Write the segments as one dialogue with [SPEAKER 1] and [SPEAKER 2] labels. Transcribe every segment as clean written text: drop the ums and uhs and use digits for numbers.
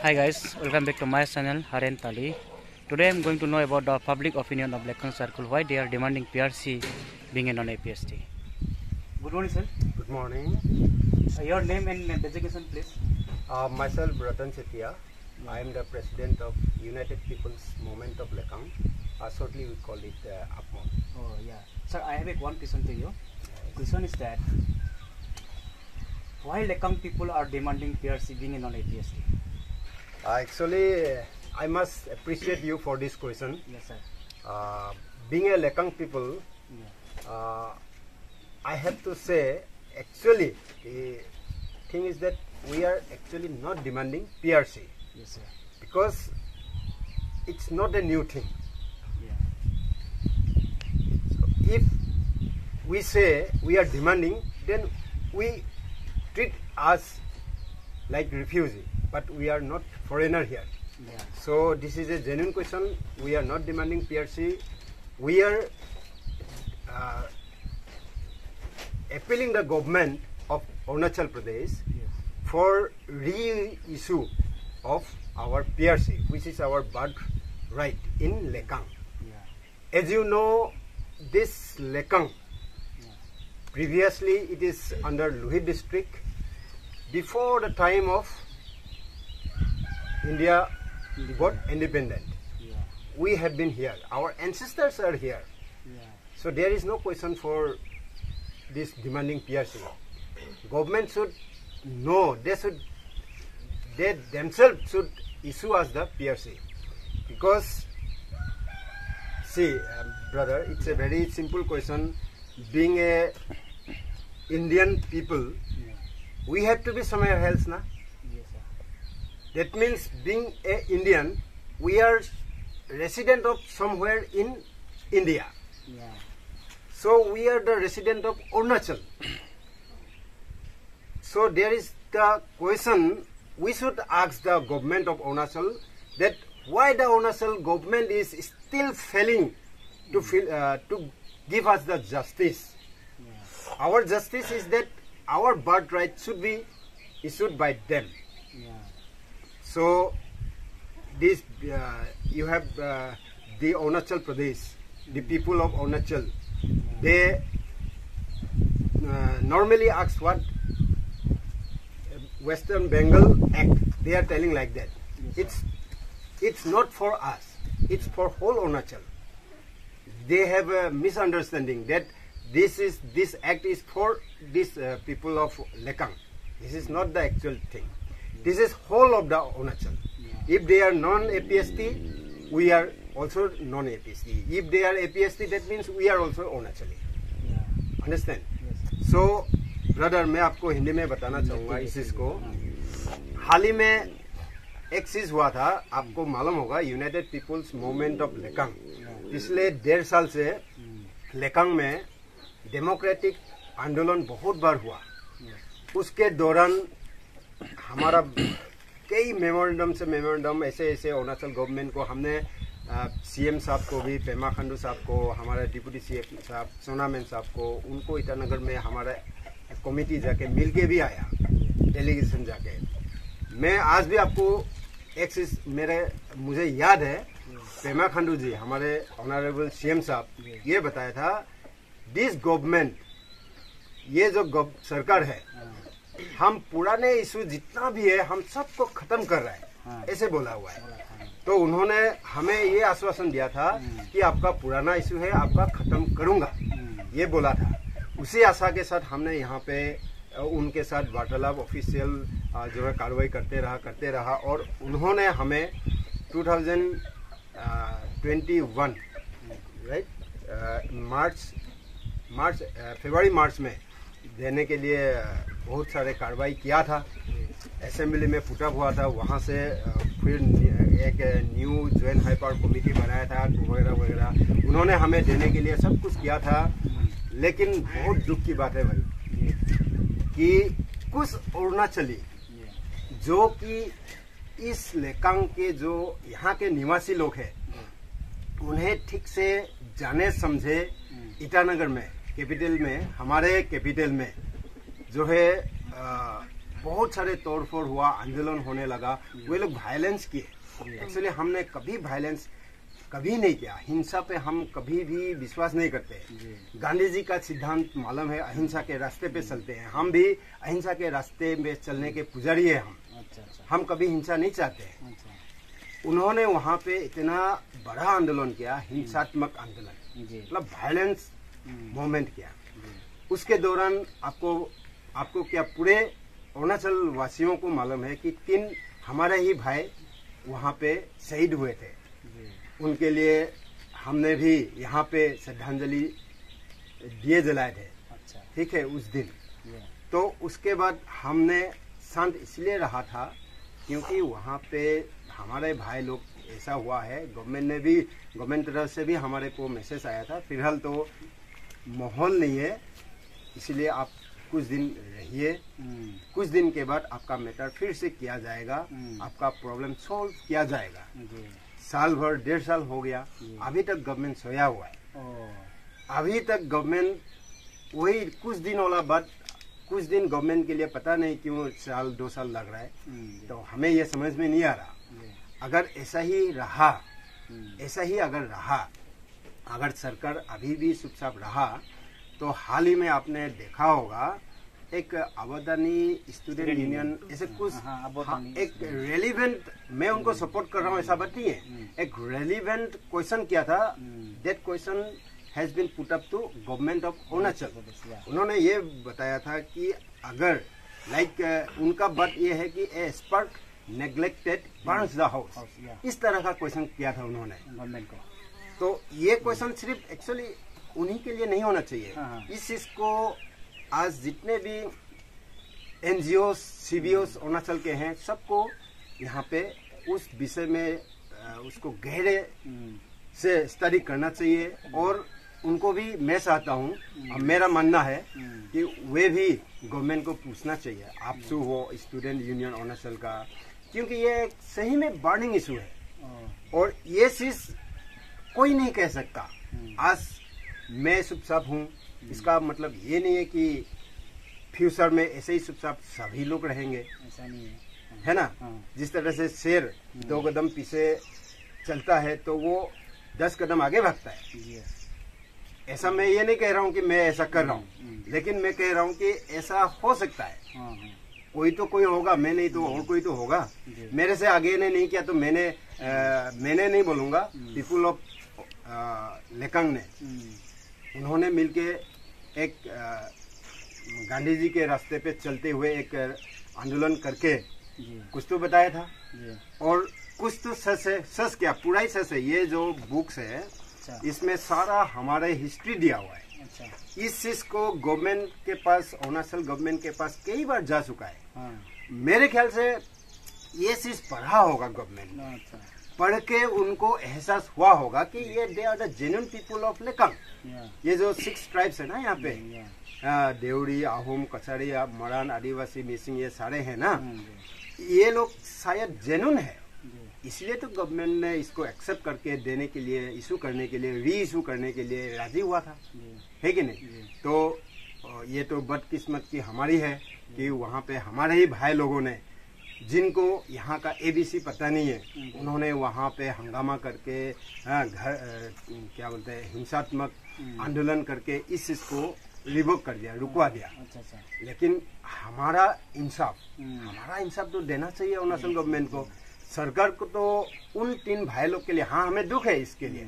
[SPEAKER 1] Hi guys, welcome back to my channel Haren Tali. Today I am going to know about the public opinion of Lekang Circle, why they are demanding PRC being a non-APST. Good morning sir.
[SPEAKER 2] Good morning.
[SPEAKER 1] Your name and designation please.
[SPEAKER 2] Myself Ratan Setia. I am the president of United People's Movement of Lekang. Shortly we call it APMO.
[SPEAKER 1] Oh yeah. Sir, I have one question to you. Question is that why Lekang people are demanding PRC being a non-APST?
[SPEAKER 2] Actually, I must appreciate you for this question.
[SPEAKER 1] Yes sir.
[SPEAKER 2] Being a Lekang people,
[SPEAKER 1] Yeah.
[SPEAKER 2] I have to say, actually, the thing is that we are actually not demanding PRC
[SPEAKER 1] Yes sir.
[SPEAKER 2] because it's not a new thing.
[SPEAKER 1] Yeah.
[SPEAKER 2] So if we say we are demanding, then we treat us like refugee, but we are not foreigner here.
[SPEAKER 1] Yeah.
[SPEAKER 2] So this is a genuine question. We are not demanding PRC. We are appealing the government of Arunachal Pradesh
[SPEAKER 1] Yes.
[SPEAKER 2] for reissue of our PRC, which is our birthright in Lekang.
[SPEAKER 1] Yeah.
[SPEAKER 2] As you know, this Lekang, previously it is under Lohit district. Before the time of India got independent,
[SPEAKER 1] Yeah.
[SPEAKER 2] we have been here. Our ancestors are here.
[SPEAKER 1] Yeah.
[SPEAKER 2] So there is no question for this demanding PRC. Government should know, they themselves should issue us the PRC. Because, see, brother, it's a very simple question. Being a Indian people,
[SPEAKER 1] Yeah.
[SPEAKER 2] we have to be somewhere else, na?
[SPEAKER 1] Yes sir.
[SPEAKER 2] That means being a Indian, we are resident of somewhere in India.
[SPEAKER 1] Yeah.
[SPEAKER 2] So we are the resident of Arunachal. So there is the question we should ask the government of Arunachal that why the Arunachal government is still failing to give us the justice.
[SPEAKER 1] Yeah.
[SPEAKER 2] Our justice is that our birthright should be issued by them.
[SPEAKER 1] Yeah.
[SPEAKER 2] So this you have the Arunachal Pradesh, the people of Arunachal. They normally ask what Western Bengal Act. They are telling like that.
[SPEAKER 1] Yes,
[SPEAKER 2] It's not for us. It's for whole Arunachal. They have a misunderstanding that this act is for these people of Lekang. This is not the actual thing. This is whole of the Arunachal.
[SPEAKER 1] Yeah.
[SPEAKER 2] If they are non-APST, we are also non-APST. If they are APST, that means we are also Arunachali.
[SPEAKER 1] Yeah.
[SPEAKER 2] Understand?
[SPEAKER 1] Yes.
[SPEAKER 2] So, brother मैं आपको हिंदी में बताना चाहूँगा इस चीज़ को। हाल ही में एक चीज़ हुआ था, आपको मालूम होगा, united people's movement of Lekang पिछले 1.5 साल से लेकांग में डेमोक्रेटिक आंदोलन बहुत बार हुआ। उसके दौरान हमारा कई मेमोरेंडम ऐसे अरुणाचल गवर्नमेंट को हमने सीएम साहब को भी, पेमा खांडू साहब को, हमारे डिप्टी सीएम साहब सोनामेन साहब को, उनको ईटानगर में हमारा कमेटी जाके मिल के भी आया, डेलीगेशन जाके। मैं आज भी आपको एक चीज मुझे याद है, पेमा खांडू जी हमारे ऑनरेबल सीएम साहब ये बताया था, दिस गवर्नमेंट, ये जो सरकार है, हम पुराने इशू जितना भी है हम सबको खत्म कर रहे हैं, ऐसे बोला हुआ है। तो उन्होंने हमें ये आश्वासन दिया था कि आपका पुराना इशू है, आपका खत्म करूंगा, ये बोला था। उसी आशा के साथ हमने यहाँ पे उनके साथ वार्तालाप ऑफिशियल जो है कार्रवाई करते रहा और उन्होंने हमें 2021 राइट फरवरी मार्च में देने के लिए बहुत सारे कार्रवाई किया था। असेंबली में पुटअप हुआ था, वहाँ से फिर एक new joint high power committee बनाया था वगैरह उन्होंने हमें देने के लिए सब कुछ किया था। लेकिन बहुत दुख की बात है भाई कि कुछ अरुणाचली जो कि इस लेकांग के जो यहाँ के निवासी लोग हैं, उन्हें ठीक से जाने समझे ईटानगर में कैपिटल में, हमारे कैपिटल में जो है बहुत सारे तोड़फोड़ हुआ, आंदोलन होने लगा, वे लोग वायलेंस किए। एक्चुअली हमने कभी वायलेंस कभी नहीं किया, हिंसा पे हम कभी भी विश्वास नहीं करते। गांधी जी का सिद्धांत मालूम है, अहिंसा के रास्ते पे चलते हैं, हम भी अहिंसा के रास्ते में चलने के पुजारी है हम। हम कभी हिंसा नहीं चाहते। उन्होंने वहाँ पे इतना बड़ा आंदोलन किया, हिंसात्मक आंदोलन, मतलब वायलेंस मूवमेंट किया। उसके दौरान आपको क्या पूरे अरुणाचल वासियों को मालूम है कि 3 हमारे ही भाई वहाँ पे शहीद हुए थे। उनके लिए हमने भी यहाँ पे श्रद्धांजलि दिए जलाए थे। ठीक है, उस दिन। तो उसके बाद हमने शांत इसलिए रहा था क्योंकि वहाँ पे हमारे भाई लोग, ऐसा हुआ है, गवर्नमेंट तरफ से भी हमारे को मैसेज आया था, फिलहाल तो माहौल नहीं है, इसलिए आप कुछ दिन रहिए, कुछ दिन के बाद आपका मैटर फिर से किया जाएगा, आपका प्रॉब्लम सॉल्व किया जाएगा। साल भर 1.5 साल हो गया, अभी तक गवर्नमेंट सोया हुआ है। अभी तक गवर्नमेंट वही कुछ दिन वाला बात, कुछ दिन गवर्नमेंट के लिए पता नहीं क्यों 1-2 साल लग रहा है। तो हमें ये समझ में नहीं आ रहा। अगर ऐसा ही रहा, अगर सरकार अभी भी चुपचाप रहा, तो हाल ही में आपने देखा होगा एक अवधानी स्टूडेंट यूनियन ऐसे कुछ एक रेलिवेंट, मैं उनको सपोर्ट कर रहा हूँ ऐसा बात नहीं है, एक रेलिवेंट क्वेश्चन किया था। That question has been put up to government of Arunachal. उन्होंने ये बताया था कि अगर उनका बात ये है कि ए स्पर्क नेग्लेक्टेड बर्न्स द हाउस, इस तरह का क्वेश्चन किया था उन्होंने गवर्नमेंट को। तो ये क्वेश्चन सिर्फ एक्चुअली उन्हीं के लिए नहीं होना चाहिए। इस चीज को आज जितने भी एनजीओ सीबीओस अरुणाचल के हैं, सबको यहाँ पे उस विषय में उसको गहरे से स्टडी करना चाहिए। और उनको भी मैं चाहता हूँ, मेरा मानना है कि वे भी गवर्नमेंट को पूछना चाहिए, आपसू हो स्टूडेंट यूनियन अरुणाचल का, क्योंकि ये सही में बर्निंग इशू है और ये चीज कोई नहीं कह सकता। आज मैं चुपचाप हूँ, इसका मतलब ये नहीं है कि फ्यूचर में ऐसे ही चुपचाप सभी लोग रहेंगे, ऐसा नहीं है ना। जिस तरह से शेर 2 कदम पीछे चलता है तो वो 10 कदम आगे भागता है। ऐसा मैं ये नहीं कह रहा हूँ कि मैं ऐसा कर रहा हूँ, लेकिन मैं कह रहा हूँ कि ऐसा हो सकता है। कोई तो कोई होगा, मैं नहीं तो और कोई तो होगा। मेरे से आगे ने नहीं किया तो मैंने नहीं बोलूंगा। पीपुल ऑफ लेकांग ने, उन्होंने मिलके एक गांधी जी के रास्ते पे चलते हुए एक आंदोलन करके कुछ तो बताया था, और कुछ तो सच क्या पूरा ही सच है। ये जो बुक्स है इसमें सारा हमारे हिस्ट्री दिया हुआ है। इस चीज को गवर्नमेंट के पास, अरुणाचल गवर्नमेंट के पास कई बार जा चुका है। मेरे ख्याल से ये चीज पढ़ा होगा गवर्नमेंट ने, पढ़ के उनको एहसास हुआ होगा कि ये they are the genuine people of Lekang. ये जो 6 ट्राइब्स है ना यहाँ पे, देवड़ी, आहूम, कछारी, मरान, आदिवासी, मिसिंग, ये सारे हैं ना, ये लोग शायद जेन्युइन है, इसलिए तो गवर्नमेंट ने इसको एक्सेप्ट करके देने के लिए, इशू करने के लिए, री इशू करने के लिए राजी हुआ था, है कि नहीं। तो ये तो बदकिस्मत की हमारी है कि वहाँ पे हमारे ही भाई लोगों ने, जिनको यहाँ का ABC पता नहीं है, उन्होंने वहाँ पे हंगामा करके क्या बोलते हैं, हिंसात्मक आंदोलन करके इस चीज को रिवोक कर दिया, रुकवा दिया। लेकिन हमारा इंसाफ तो देना चाहिए अरुणाचल गवर्नमेंट को, सरकार को। तो उन 3 भाई लोग के लिए, हाँ हमें दुख है इसके लिए,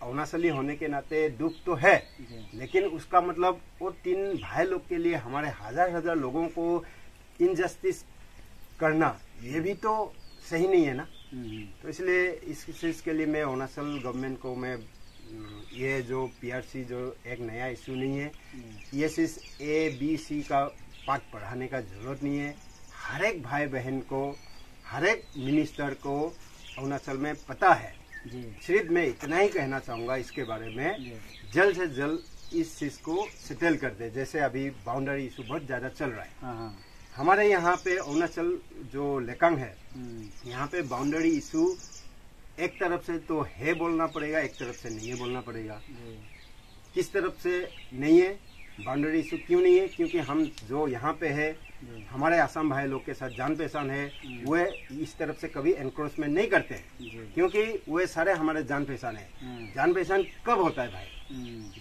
[SPEAKER 2] अरुणाचली होने के नाते दुख तो है, लेकिन उसका मतलब वो 3 भाई लोग के लिए हमारे हजार लोगों को इनजस्टिस करना, ये भी तो सही नहीं है ना। तो इसलिए इस चीज के लिए मैं अरुणाचल गवर्नमेंट को, मैं ये जो PRC जो एक नया इशू नहीं है, ये चीज ABC का पाठ पढ़ाने का जरूरत नहीं है। हर एक भाई बहन को, हर एक मिनिस्टर को अरुणाचल में पता है। सिर्फ मैं इतना ही कहना चाहूंगा इसके बारे में, जल्द से जल्द इस चीज को सेटल कर दे। जैसे अभी बाउंड्री इशू बहुत ज्यादा चल रहा है हमारे यहाँ पे, अरुणाचल जो लेकांग है, यहाँ पे बाउंड्री इशू एक तरफ से तो है बोलना पड़ेगा, एक तरफ से नहीं है बोलना पड़ेगा। किस तरफ से नहीं है, बाउंड्री इशू क्यों नहीं है? क्योंकि हम जो यहाँ पे है, हमारे आसाम भाई लोग के साथ जान पहचान है, वे इस तरफ से कभी एनक्रोचमेंट नहीं करते हैं, क्योंकि वे सारे हमारे जान पहचान है। जान पहचान कब होता है भाई?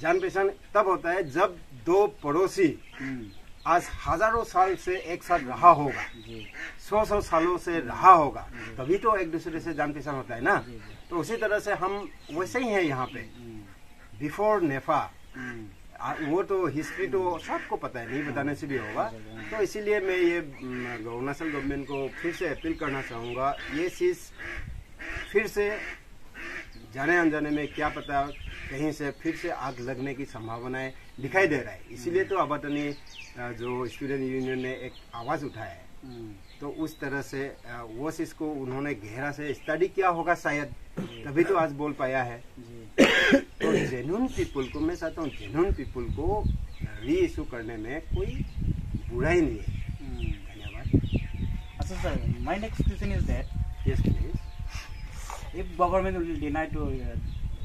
[SPEAKER 2] जान पहचान तब होता है जब दो पड़ोसी आज हजारों साल से एक साथ रहा होगा, 100 सालों से रहा होगा, तभी तो एक दूसरे से जान पहचान होता है ना। तो उसी तरह से हम वैसे ही हैं यहाँ पे। बिफोर नेफा, वो तो हिस्ट्री तो सबको पता है, नहीं बताने से भी होगा। तो इसीलिए मैं ये अरुणाचल गवर्नमेंट को फिर से अपील करना चाहूँगा, ये चीज़ फिर से जाने अनजाने में क्या पता कहीं से फिर से आग लगने की संभावनाएं दिखाई दे रहा है। इसीलिए तो आबाटनी जो स्टूडेंट यूनियन ने एक आवाज़ उठाया है, तो उस तरह से वो चीज़ को उन्होंने गहरा से स्टडी किया होगा शायद, तभी तो आज बोल पाया है। तो जेन्युइन पीपल को, मैं चाहता हूँ जेन्युइन पीपल को री इशू करने में कोई बुराई नहीं है। धन्यवाद।
[SPEAKER 1] अच्छा sir, my next question is that
[SPEAKER 2] yes please,
[SPEAKER 1] if government will deny to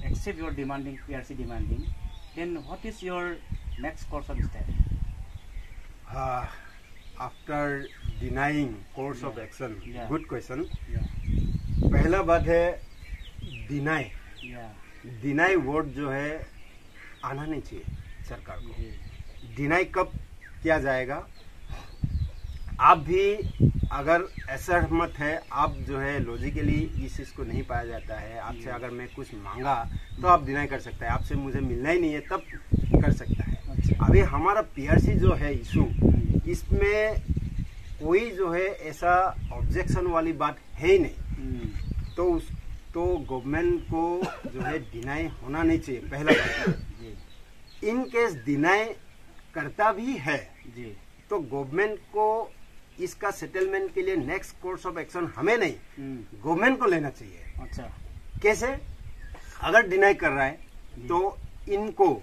[SPEAKER 1] accept your demanding PRC demanding, then what is your next course of step?
[SPEAKER 2] After denying course of action, good question.
[SPEAKER 1] Yeah.
[SPEAKER 2] पहला बात है deny.
[SPEAKER 1] Yeah.
[SPEAKER 2] Deny word जो है आना नहीं चाहिए सरकार को। डिनाई कब किया जाएगा? आप भी अगर असहमत है, आप जो है लॉजिकली इस चीज को नहीं पाया जाता है, आपसे अगर मैं कुछ मांगा तो आप डिनाई कर सकते हैं, आपसे मुझे मिलना ही नहीं है तब कर सकता है।
[SPEAKER 1] अच्छा।
[SPEAKER 2] अभी हमारा पीआरसी जो है इशू, इसमें कोई जो है ऐसा ऑब्जेक्शन वाली बात है ही नहीं। तो गवर्नमेंट को जो है डिनाई होना नहीं चाहिए, पहला बात। इन केस डिनाई करता भी है तो गवर्नमेंट को इसका सेटलमेंट के लिए नेक्स्ट कोर्स ऑफ एक्शन हमें नहीं, गवर्नमेंट को लेना चाहिए।
[SPEAKER 1] अच्छा,
[SPEAKER 2] कैसे? अगर डिनाई कर रहा है तो इनको,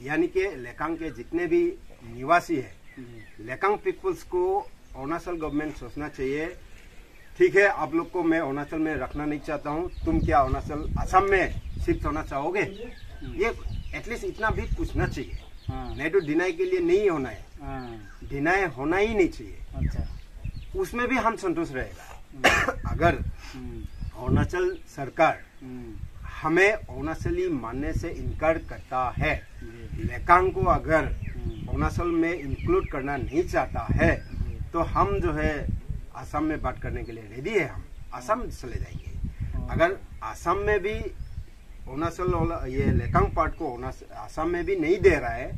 [SPEAKER 2] यानी कि लेकांग के जितने भी निवासी है, लेकांग पीपल्स को अरुणाचल गवर्नमेंट सोचना चाहिए, ठीक है आप लोग को मैं अरुणाचल में रखना नहीं चाहता हूँ, तुम क्या अरुणाचल असम में शिफ्ट होना चाहोगे? ये एटलीस्ट इतना भी पूछना चाहिए। नहीं तो डिनाई के लिए नहीं होना है, डिनाई होना ही नहीं चाहिए।
[SPEAKER 1] अच्छा,
[SPEAKER 2] उसमें भी हम संतुष्ट रहेगा। अगर अरुणाचल सरकार हमें अरुणाचली मानने से इनकार करता है, लेकांग को अगर अरुणाचल में इंक्लूड करना नहीं चाहता है, तो हम जो है असम में बात करने के लिए रेडी है, हम असम चले जाएंगे। अगर असम में भी अरुणाचल, ये लेकांग पार्ट को असम में भी नहीं दे रहा है,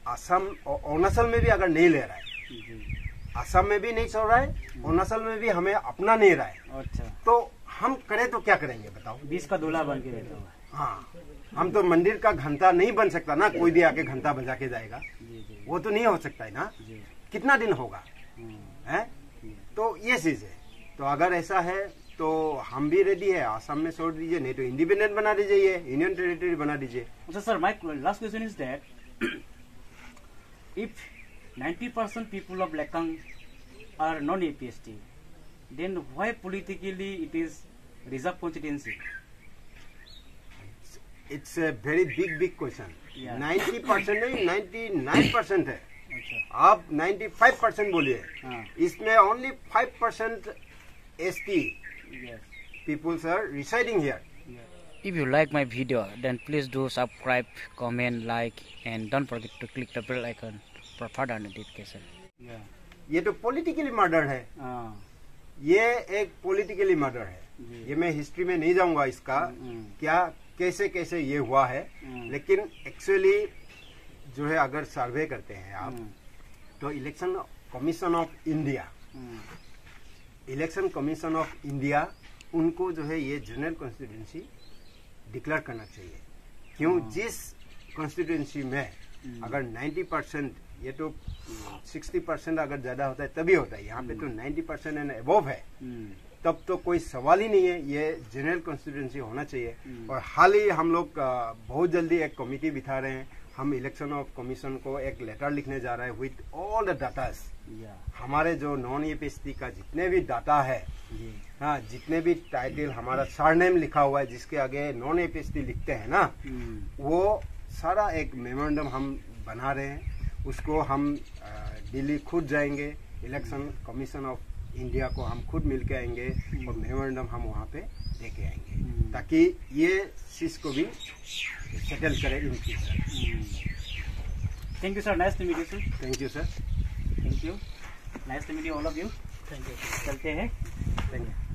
[SPEAKER 2] असम अरुणाचल में भी अगर नहीं ले रहा है, असम में भी नहीं चल रहा है, अरुणाचल में भी हमें अपना नहीं रहा है,
[SPEAKER 1] अच्छा,
[SPEAKER 2] तो हम करें तो क्या करेंगे बताओ?
[SPEAKER 1] 20 का दूल्हा बन के रहता हुआ।
[SPEAKER 2] हाँ, हम तो मंदिर का घंटा नहीं बन सकता ना, कोई भी आके घंटा बजा के जाएगा, वो तो नहीं हो सकता है ना। कितना दिन होगा है? तो ये चीज है। तो अगर ऐसा है तो हम भी रेडी है, आसाम में छोड़ दीजिए, नहीं तो इंडिपेंडेंट बना दीजिए, यूनियन टेरिटरी बना दीजिए।
[SPEAKER 1] अच्छा sir, my last question is that if 90% people of Lekang are non-APST, then why politically it is reserve constituency?
[SPEAKER 2] It's a very big question.
[SPEAKER 1] Yeah.
[SPEAKER 2] 90% नहीं, 99% है।
[SPEAKER 1] अच्छा,
[SPEAKER 2] आप 95% बोलिए,
[SPEAKER 1] हाँ,
[SPEAKER 2] इसमें only 5% ST
[SPEAKER 1] yes,
[SPEAKER 2] peoples are residing here.
[SPEAKER 1] If you like my video, then please do subscribe, comment, like, and don't forget to click the bell icon for further notification. Yeah.
[SPEAKER 2] ये तो politically murder है, ये एक politically murder है। ये मैं history में नहीं जाऊंगा इसका क्या कैसे कैसे ये हुआ है, लेकिन एक्चुअली जो है अगर सर्वे करते हैं आप, तो election commission of India, election commission of India उनको जो है ये जनरल कॉन्स्टिट्यूंसी डिक्लेयर करना चाहिए। क्यों? जिस कॉन्स्टिट्यूंसी में अगर 90%, ये तो 60% अगर ज्यादा होता है तभी होता है, यहाँ पे तो 90% एंड अबव है, तब तो कोई सवाल ही नहीं है, ये जनरल कॉन्स्टिट्यूंसी होना चाहिए। और हाल ही हम लोग बहुत जल्दी एक कमिटी बिठा रहे हैं, हम इलेक्शन ऑफ कमीशन को एक लेटर लिखने जा रहे हैं विद ऑल द डाटास, हमारे जो नॉन एपीएसटी का जितने भी डाटा है, हाँ, जितने भी टाइटल हमारा सरनेम लिखा हुआ है जिसके आगे नॉन एपीएसटी लिखते हैं ना, वो सारा एक मेमोरेंडम हम बना रहे हैं, उसको हम दिल्ली खुद जाएंगे, इलेक्शन कमीशन ऑफ इंडिया को हम खुद मिल के आएंगे और मेमोरेंडम हम वहाँ पे दे के आएंगे ताकि ये चीज को भी सेटल करे in future.
[SPEAKER 1] Thank you sir, nice to meet you sir.
[SPEAKER 2] Thank you sir.
[SPEAKER 1] Thank you, nice to meet you all of you. Thank you. चलते हैं।
[SPEAKER 2] Thank you.